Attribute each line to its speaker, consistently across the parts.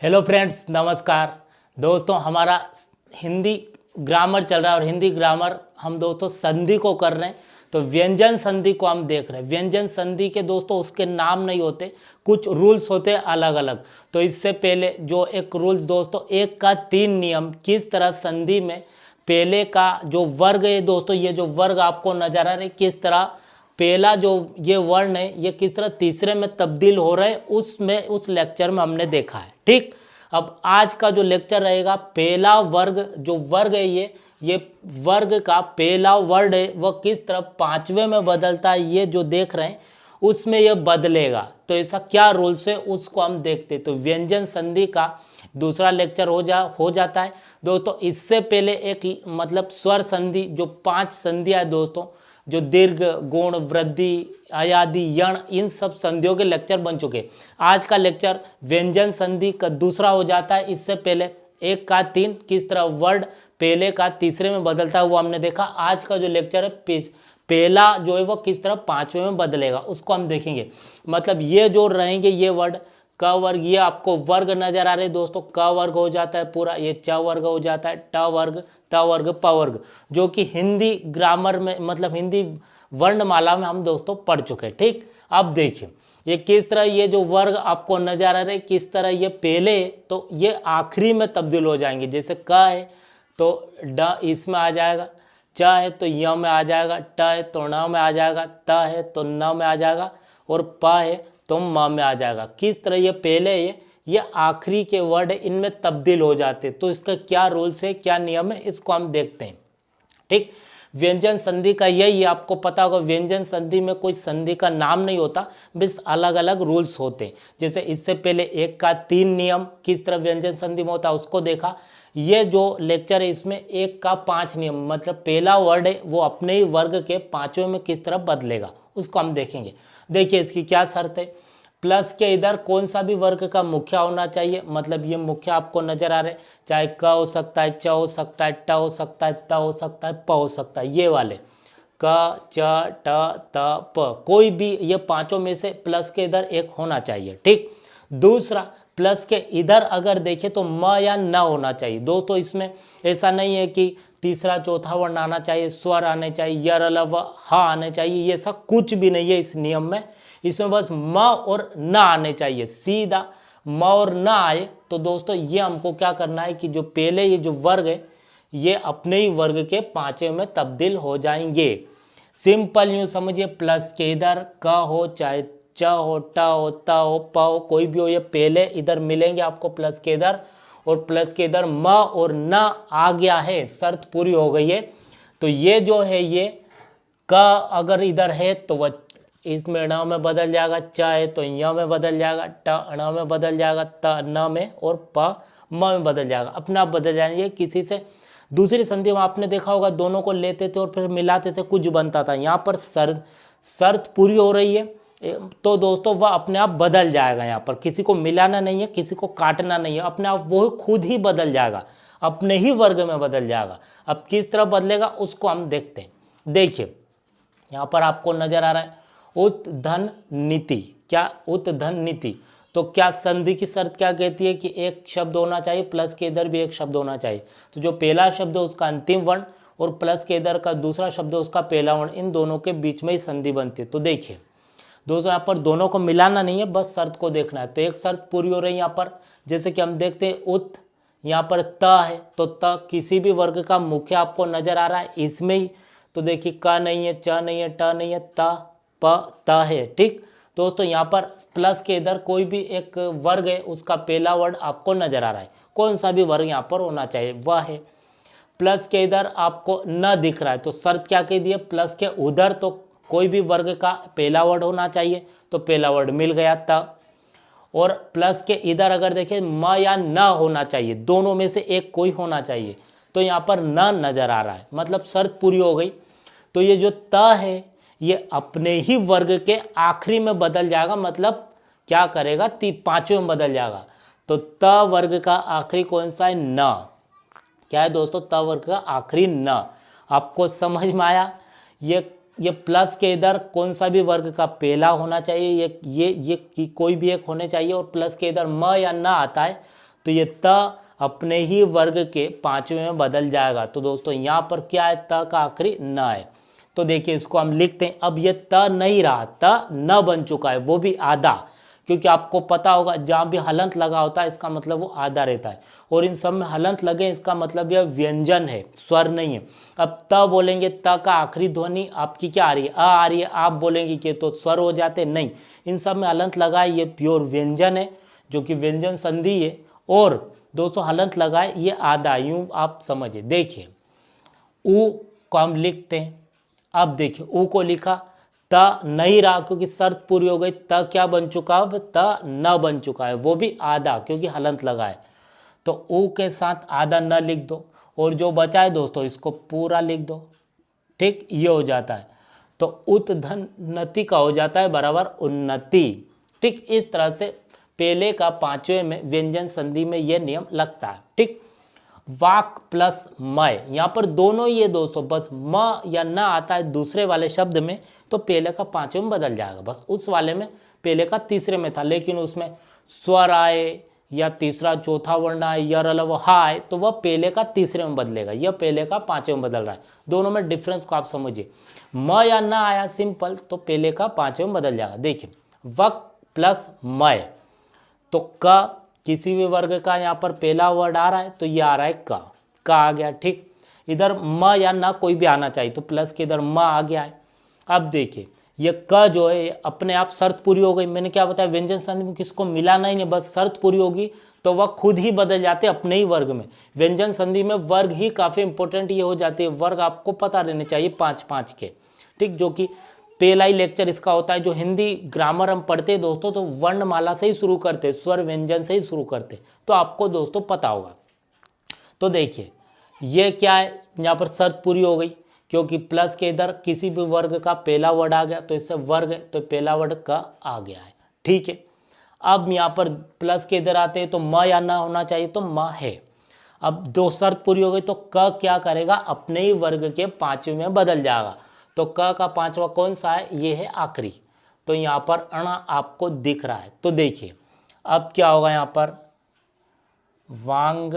Speaker 1: Hello friends, नमस्कार दोस्तों। हमारा हिंदी ग्रामर चल रहा है और हिंदी ग्रामर हम दोस्तों संधि को कर रहे हैं। तो व्यंजन संधि को हम देख रहे हैं। व्यंजन संधि के दोस्तों उसके नाम नहीं होते, कुछ रूल्स होते हैं अलग अलग। तो इससे पहले जो एक रूल्स दोस्तों, एक का तीन नियम, किस तरह संधि में पहले का जो वर्ग है दोस्तों, ये जो वर्ग आपको नजर आ रहे किस तरह पहला जो ये वर्ण है ये किस तरह तीसरे में तब्दील हो रहा है, उसमें उस लेक्चर में हमने देखा है। ठीक, अब आज का जो लेक्चर रहेगा पहला वर्ग जो वर्ग है ये वर्ग का पहला वर्ड है वह किस तरह पांचवें में बदलता है, ये जो देख रहे हैं उसमें यह बदलेगा। तो ऐसा क्या रूल्स है उसको हम देखते। तो व्यंजन संधि का दूसरा लेक्चर हो जाता है दोस्तों। इससे पहले एक मतलब स्वर संधि जो 5 संधियां है दोस्तों, जो दीर्घ, गुण, वृद्धि, अयादि, यण, इन सब संधियों के लेक्चर बन चुके। आज का लेक्चर व्यंजन संधि का दूसरा हो जाता है। इससे पहले एक का तीन किस तरह वर्ड पहले का तीसरे में बदलता है वो हमने देखा। आज का जो लेक्चर है पहला जो है वो किस तरह पांचवें में बदलेगा उसको हम देखेंगे। मतलब ये जो रहेंगे ये वर्ड क वर्ग, ये आपको वर्ग नजर आ रहे दोस्तों। क वर्ग हो जाता है पूरा, ये च वर्ग हो जाता है, ट वर्ग, त वर्ग, प वर्ग, जो कि हिंदी ग्रामर में मतलब हिंदी वर्णमाला में हम दोस्तों पढ़ चुके हैं। ठीक, अब देखिए ये किस तरह ये जो वर्ग आपको नजर आ रहे किस तरह ये पहले तो ये आखिरी में तब्दील हो जाएंगे। जैसे क है तो ड इसमें आ जाएगा, च है तो य में आ जाएगा, ट है तो ण में आ जाएगा, त है तो न में आ जाएगा और प है तो म में आ जाएगा। किस तरह ये पहले ये आखिरी के वर्ड इनमें तब्दील हो जाते। तो इसका क्या रूल्स है, क्या नियम है, इसको हम देखते हैं। ठीक, व्यंजन संधि का यही आपको पता होगा। व्यंजन संधि में कोई संधि का नाम नहीं होता, बस अलग अलग रूल्स होते हैं। जैसे इससे पहले एक का तीन नियम किस तरह व्यंजन संधि में होता है उसको देखा। ये जो लेक्चर है इसमें एक का 5 नियम मतलब पहला वर्ड है वो अपने ही वर्ग के पांचवें में किस तरह बदलेगा उसको हम देखेंगे। देखिए इसकी क्या शर्त है, प्लस के इधर कौन सा भी वर्ग का मुख्य होना चाहिए। मतलब ये मुख्य आपको नजर आ रहे, चाहे क हो सकता है, च हो सकता है, ट हो सकता है, त हो सकता है, प हो सकता है। ये वाले क, च, ट, त, प, कोई भी ये पांचों में से प्लस के इधर एक होना चाहिए। ठीक, दूसरा प्लस के इधर अगर देखें तो म या न होना चाहिए दोस्तों। इसमें ऐसा नहीं है कि तीसरा चौथा वर्ण आना चाहिए, स्वर आने चाहिए, यर अलव हा आने चाहिए, ये सब कुछ भी नहीं है इस नियम में। इसमें बस म और न आने चाहिए, सीधा म और न आए तो दोस्तों ये हमको क्या करना है कि जो पहले ये जो वर्ग है ये अपने ही वर्ग के पांचवें में तब्दील हो जाएंगे। सिंपल यूँ समझिए, प्लस के इधर क हो चाहे च हो, ट हो, त हो, प हो, कोई भी हो, ये पहले इधर मिलेंगे आपको प्लस के इधर, और प्लस के इधर म और न आ गया है, शर्त पूरी हो गई है। तो ये जो है ये क अगर इधर है तो वह इसमें ण में बदल जाएगा, च है तो य में बदल जाएगा, ट ण में बदल जाएगा, त न में, और प म में बदल जाएगा। अपना आप बदल जाएंगे। किसी से दूसरी संधि में आपने देखा होगा दोनों को लेते थे और फिर मिलाते थे, कुछ बनता था। यहाँ पर शर्त पूरी हो रही है तो दोस्तों वह अपने आप बदल जाएगा। यहाँ पर किसी को मिलाना नहीं है, किसी को काटना नहीं है, अपने आप वो खुद ही बदल जाएगा, अपने ही वर्ग में बदल जाएगा। अब किस तरह बदलेगा उसको हम देखते हैं। देखिए यहाँ पर आपको नजर आ रहा है उत्धन नीति। क्या उत्धन नीति, तो क्या संधि की शर्त क्या कहती है कि एक शब्द होना चाहिए, प्लस के इधर भी एक शब्द होना चाहिए। तो जो पहला शब्द है उसका अंतिम वर्ण और प्लस के इधर का दूसरा शब्द है उसका पहला वर्ण, इन दोनों के बीच में ही संधि बनती है। तो देखिए दोस्तों यहाँ पर दोनों को मिलाना नहीं है, बस शर्त को देखना है। तो एक शर्त पूरी हो रही है यहाँ पर, जैसे कि हम देखते हैं उत, यहाँ पर त है तो त किसी भी वर्ग का मुख्य आपको नजर आ रहा है इसमें ही। तो देखिए क नहीं है, च नहीं है, ट नहीं है, त प त है। ठीक दोस्तों, यहाँ पर प्लस के इधर कोई भी एक वर्ग है उसका पहला वर्ड आपको नजर आ रहा है, कौन सा भी वर्ग यहाँ पर होना चाहिए वह है। प्लस के इधर आपको न दिख रहा है तो शर्त क्या कह दी है, प्लस के उधर तो कोई भी वर्ग का पहला वर्ड होना चाहिए, तो पहला वर्ड मिल गया त। और प्लस के इधर अगर देखें म या न होना चाहिए, दोनों में से एक कोई होना चाहिए, तो यहाँ पर न नजर आ रहा है, मतलब शर्त पूरी हो गई। तो ये जो त है ये अपने ही वर्ग के आखिरी में बदल जाएगा, मतलब क्या करेगा पांचवें में बदल जाएगा। तो त वर्ग का आखिरी कौन सा है, न। क्या है दोस्तों, त वर्ग का आखिरी न। आपको समझ में आया। ये प्लस के इधर कौन सा भी वर्ग का पहला होना चाहिए, ये कोई भी एक होने चाहिए, और प्लस के इधर म या न आता है तो ये त अपने ही वर्ग के पांचवें में बदल जाएगा। तो दोस्तों यहाँ पर क्या है, त का आखिरी न है। तो देखिए इसको हम लिखते हैं। अब ये त नहीं रहा, त न बन चुका है, वो भी आधा, क्योंकि आपको पता होगा जहाँ भी हलंत लगा होता है इसका मतलब वो आधा रहता है, और इन सब में हलंत लगे इसका मतलब यह व्यंजन है, स्वर नहीं है। अब त बोलेंगे, त का आखिरी ध्वनि आपकी क्या आ रही है, अ आ रही है। आप बोलेंगे कि तो स्वर हो जाते, नहीं, इन सब में हलंत लगा है, ये प्योर व्यंजन है जो कि व्यंजन संधि है। और दोस्तों हलंत लगाए ये आधा, यूं आप समझिए। देखिए ऊ को हम लिखते हैं। अब देखिए ऊ को लिखा, त नहीं रहा क्योंकि शर्त पूरी हो गई, त क्या बन चुका, अब त न बन चुका है, वो भी आधा क्योंकि हलंत लगा है। तो ऊ के साथ आधा न लिख दो, और जो बचा है दोस्तों इसको पूरा लिख दो। ठीक, ये हो जाता है। तो उत्धन्नति का हो जाता है बराबर उन्नति। ठीक, इस तरह से पहले का पांचवें में व्यंजन संधि में यह नियम लगता है। ठीक, वाक प्लस मय, यहाँ पर दोनों ही है दोस्तों, बस म या न आता है दूसरे वाले शब्द में तो पहले का पांचवें में बदल जाएगा। बस उस वाले में पहले का तीसरे में था, लेकिन उसमें स्वर आए या तीसरा चौथा वर्ण आए, यर अलव हा आए, तो वह पहले का तीसरे में बदलेगा, यह पहले का पांचवें में बदल रहा है। दोनों में डिफरेंस को आप समझिए। म या न आया सिंपल, तो पहले का पांचवें में बदल जाएगा। देखिए वक प्लस मय, तो क किसी भी वर्ग का यहाँ पर पहला वर्ड आ रहा है तो ये आ रहा है का आ गया। ठीक, इधर म या न कोई भी आना चाहिए, तो प्लस के इधर म आ गया है। अब देखिए ये क जो है अपने आप शर्त पूरी हो गई। मैंने क्या बताया, व्यंजन संधि में किसको मिलाना ही नहीं, बस शर्त पूरी होगी तो वह खुद ही बदल जाते अपने ही वर्ग में। व्यंजन संधि में वर्ग ही काफ़ी इंपॉर्टेंट ये हो जाती है, वर्ग आपको पता रहने चाहिए 5-5 के। ठीक, जो कि पहला ही लेक्चर इसका होता है। जो हिंदी ग्रामर हम पढ़ते हैं दोस्तों तो वर्णमाला से ही शुरू करते, स्वर व्यंजन से ही शुरू करते, तो आपको दोस्तों पता होगा। तो देखिए ये क्या है, यहाँ पर शर्त पूरी हो गई क्योंकि प्लस के इधर किसी भी वर्ग का पहला वर्ड आ गया तो इससे वर्ग है, तो पहला वर्ड का आ गया है। ठीक है, अब यहाँ पर प्लस के इधर आते हैं तो म या न होना चाहिए, तो म है। अब दो शर्त पूरी हो गई तो क क्या करेगा, अपने ही वर्ग के पांचवें में बदल जाएगा। तो क का पांचवा कौन सा है, ये है आखिरी। तो यहाँ पर अण आपको दिख रहा है। तो देखिए अब क्या होगा, यहाँ पर वांग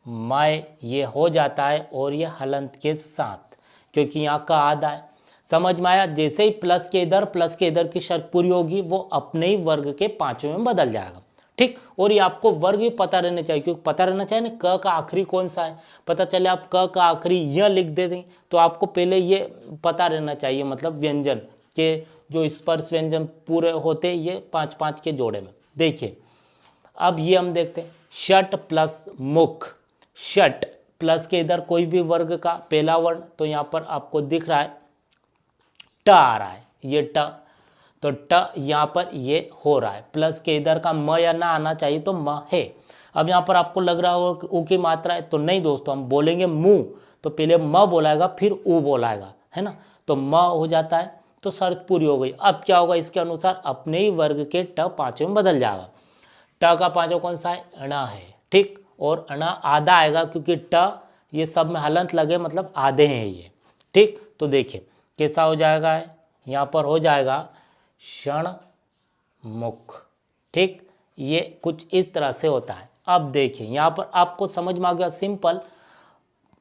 Speaker 1: मय ये हो जाता है, और ये हलंत के साथ, क्योंकि यहाँ का आधा है। समझ में आया, जैसे ही प्लस के इधर की शर्त पूरी होगी वो अपने ही वर्ग के पांचवें में बदल जाएगा। ठीक, और ये आपको वर्ग भी पता रहना चाहिए, क्योंकि पता रहना चाहिए ना क का आखिरी कौन सा है। पता चले आप क का आखिरी य लिख दे दें तो आपको पहले ये पता रहना चाहिए, मतलब व्यंजन के जो स्पर्श व्यंजन पूरे होते ये 5-5 के जोड़े में। देखिए अब ये हम देखते हैं षट प्लस मुख। षट प्लस के इधर कोई भी वर्ग का पहला वर्ण, तो यहाँ पर आपको दिख रहा है ट आ रहा है, ये ट, तो ट यहाँ पर ये हो रहा है। प्लस के इधर का म या ना आना चाहिए, तो म है। अब यहाँ पर आपको लग रहा होगा कि ऊ की मात्रा है, तो नहीं दोस्तों, हम बोलेंगे मुँह तो पहले म बोलाएगा फिर ऊ बोलाएगा, है ना, तो म हो जाता है। तो शर्त पूरी हो गई। अब क्या होगा, इसके अनुसार अपने ही वर्ग के ट पांचवें में बदल जाएगा। ट का पांचवा कौन सा है, अणा है। ठीक, और अणा आधा आएगा क्योंकि ट ये सब में हलंत लगे मतलब आधे हैं ये। ठीक, तो देखिए कैसा हो जाएगा, यहाँ पर हो जाएगा क्षण मुख। ठीक, ये कुछ इस तरह से होता है। अब देखिए यहाँ पर आपको समझ में आ गया, सिंपल।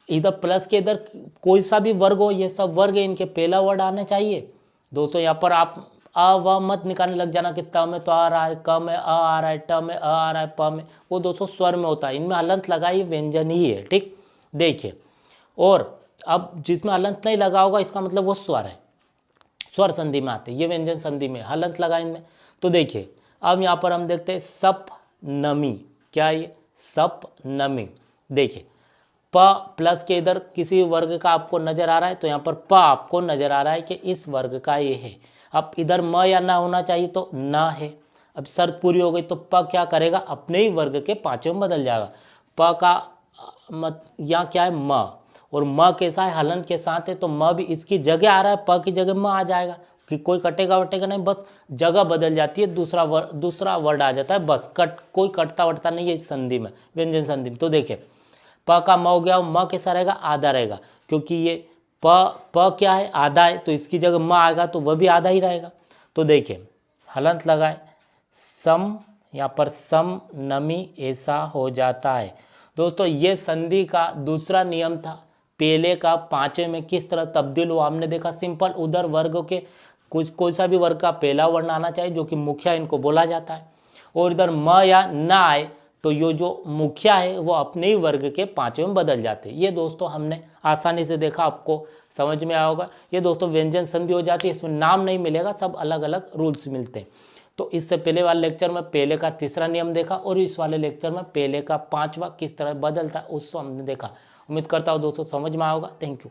Speaker 1: इधर प्लस के इधर कोई सा भी वर्ग हो, ये सब वर्ग है, इनके पहला वर्ड आना चाहिए दोस्तों। यहाँ पर आप अ व मत निकालने लग जाना कि त में तो आ रहा है, क में अ आ रहा है, ट में अ आ रहा है, प में, वो दोस्तों स्वर में होता है, इनमें हलंत लगा ये व्यंजन ही है। ठीक, देखिए, और अब जिसमें हलंत नहीं लगा होगा इसका मतलब वो स्वर है, स्वर संधि में आते, ये व्यंजन संधि में हलंत लगा इनमें। तो देखिए अब यहाँ पर हम देखते हैं सप नमी। क्या ये, सप नमी। देखिए प प्लस के इधर किसी वर्ग का आपको नजर आ रहा है, तो यहाँ पर प आपको नजर आ रहा है कि इस वर्ग का ये है। अब इधर म या ना होना चाहिए, तो ना है। अब शर्त पूरी हो गई तो प क्या करेगा, अपने ही वर्ग के पांचवें में बदल जाएगा। प का यहाँ क्या है, म, और म कैसा है, हलंत के साथ है, तो म भी इसकी जगह आ रहा है, प की जगह म आ जाएगा, कि कोई कटेगा वटेगा नहीं, बस जगह बदल जाती है, दूसरा वर्ड आ जाता है, बस कोई कटता वटता नहीं है इस संधि में, व्यंजन संधि में। तो देखिए प का म हो गया, म कैसा रहेगा, आधा रहेगा, क्योंकि ये प क्या है, आधा है, तो इसकी जगह म आएगा तो वह भी आधा ही रहेगा। तो देखिए हलंत लगाए, सम यहाँ पर सम नमी ऐसा हो जाता है। दोस्तों ये संधि का दूसरा नियम था, पहले का पांचवें में किस तरह तब्दील हुआ हमने देखा। सिंपल, उधर वर्ग के कुछ कोई सा भी वर्ग का पहला वर्ण आना चाहिए जो कि मुखिया इनको बोला जाता है, और इधर म या न आए तो ये जो मुखिया है वो अपने ही वर्ग के पांचवें में बदल जाते हैं। ये दोस्तों हमने आसानी से देखा, आपको समझ में आया होगा। ये दोस्तों व्यंजन संधि हो जाती है, इसमें नाम नहीं मिलेगा, सब अलग अलग रूल्स मिलते हैं। तो इससे पहले वाले लेक्चर में पहले का तीसरा नियम देखा, और इस वाले लेक्चर में पहले का पांचवा किस तरह बदलता है उसको हमने देखा। उम्मीद करता हूँ दोस्तों समझ में आया होगा। Thank you.